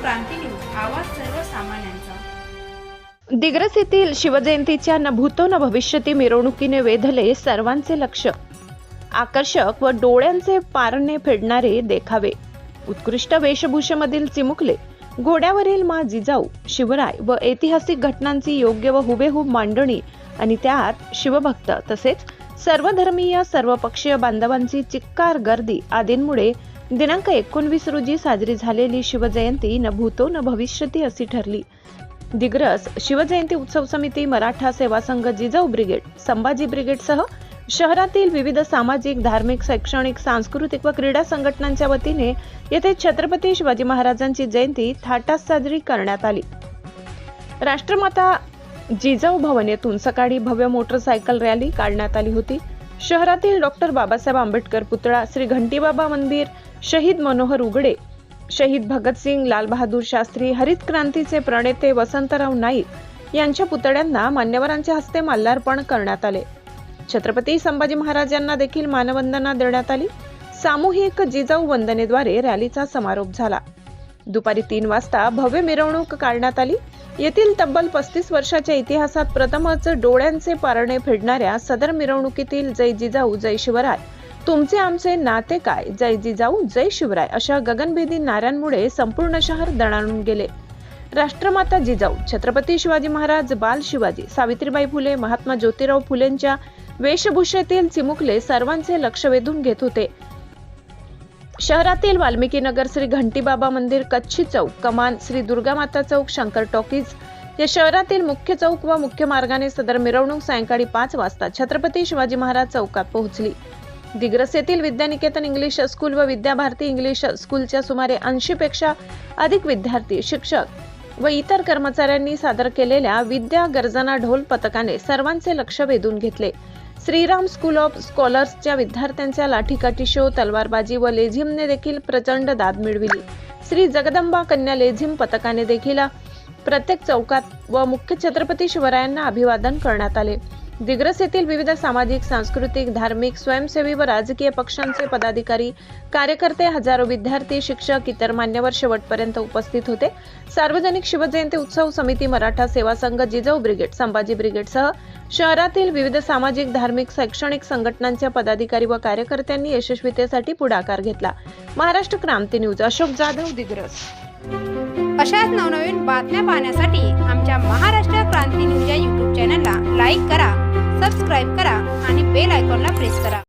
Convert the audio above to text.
क्रांती news, आवाज सर्वसामान्यांचा। दिग्रस येथील शिवजयंतीच्या न भूतो न भविष्यती मिरवणुकीने वेधले सर्वांचे लक्ष। आकर्षक व डोळ्यांचे पारणे फेडणारे देखावे, उत्कृष्ट वेशभूषेमधील चिमुकले, घोड्यावरील मा जिजाऊ, शिवराय व ऐतिहासिक घटनांची योग्य व हुबेहूब मांडणी आणि त्यात शिवभक्त तसेच सर्वधर्मीय सर्वपक्षीय बांधवांची चिक्कार गर्दी आदींमुळे दिनांक 19 रोजी साजरी झालेली शिवजयंती न भूतो न भविष्यती अशी ठरली। दिग्रस शिवजयंती उत्सव समिती, मराठा सेवा संघ, जिजाऊ ब्रिगेड, संभाजी ब्रिगेडसह शहरातील विविध सामाजिक, धार्मिक, शैक्षणिक, सांस्कृतिक व क्रीडा संघटनांच्या वतीने येथे छत्रपती शिवाजी महाराजांची जयंती थाटात साजरी करण्यात आली। राष्ट्रमाता जिजाऊ भवन येथून सकाळी भव्य मोटरसायकल रॅली काढण्यात आली होती। शहरातील डॉक्टर बाबासाहेब आंबेडकर पुतळा, श्री घंटीबाबा मंदिर, शहीद मनोहर उघडे, शहीद भगतसिंग, लालबहादूर शास्त्री, हरित क्रांतीचे प्रणेते वसंतराव नाईक यांच्या पुतळ्यांना मान्यवरांच्या हस्ते माल्यार्पण करण्यात आले। छत्रपती संभाजी महाराजांना देखील मानवंदना देण्यात आली। सामूहिक जिजाऊ वंदनेद्वारे रॅलीचा समारोप झाला। दुपारी 3 वाजता भव्य मिरवणूक काढण्यात आली। येथील तब्बल 35 वर्षाच्या इतिहासात प्रथमच डोळ्यांचे पारणे फेडणाऱ्या सदर मिरवणुकीतील जय जिजाऊ जय शिवराय, तुमचे आमचे नाते काय, जय जिजाऊ जय शिवराय अशा गगनभेदी नाऱ्यांमुळे संपूर्ण शहर दणाणून गेले। राष्ट्रमाता जिजाऊ, छत्रपती शिवाजी महाराज, बाल शिवाजी, सावित्रीबाई फुले, महात्मा ज्योतिराव फुलेंच्या वेशभूषेतील चिमुकले सर्वांचे लक्ष वेधून घेत होते। शहरातील वाल्मिकी नगर, श्री घंटीबाबा मंदिर, कच्छी चौक, कमान, श्री दुर्गामाता चौक, शंकर टॉकीज या शहरातील मुख्य चौक व मुख्य मार्गाने सदर मिरवणूक सायंकाळी 5 वाजता छत्रपती शिवाजी महाराज चौकात पोहोचली। दिग्रस येथील विद्यानिकेतन इंग्लिश स्कूल व विद्याभारती इंग्लिश स्कूलच्या सुमारे 80 पेक्षा अधिक विद्यार्थी, शिक्षक व इतर कर्मचाऱ्यांनी सादर केलेल्या विद्या गर्जना ढोल पथकाने सर्वांचे लक्ष वेधून घेतले। श्रीराम स्कूल ऑफ स्कॉलर्सच्या विद्यार्थ्यांच्या लाठीकाठी शो, तलवारबाजी व लेझिमने देखील प्रचंड दाद मिळविली। श्री जगदंबा कन्या लेझिम पथकाने देखील प्रत्येक चौकात व मुख्य छत्रपती शिवरायांना अभिवादन करण्यात आले। दिग्रस येथील विविध सामाजिक, सांस्कृतिक, धार्मिक, स्वयंसेवी व राजकीय पक्षांचे पदाधिकारी, कार्यकर्ते, हजारो विद्यार्थी, शिक्षक, इतर मान्यवर शेवटपर्यंत उपस्थित होते। सार्वजनिक शिवजयंती उत्सव समिती, मराठा सेवा संघ, जिजाऊ ब्रिगेड, संभाजी ब्रिगेडसह शहरातील विविध सामाजिक, धार्मिक, शैक्षणिक संघटनांच्या पदाधिकारी व कार्यकर्त्यांनी यशस्वीतेसाठी पुढाकार घेतला। महाराष्ट्र क्रांती न्यूज, अशोक जाधव, दिग्रस। अशाच नवनवीन बातम्या पाहण्यासाठी आमच्या महाराष्ट्र क्रांती न्यूज या YouTube चॅनलला लाईक करा, सबस्क्राईब करा आणि बेल आयकॉनला प्रेस करा।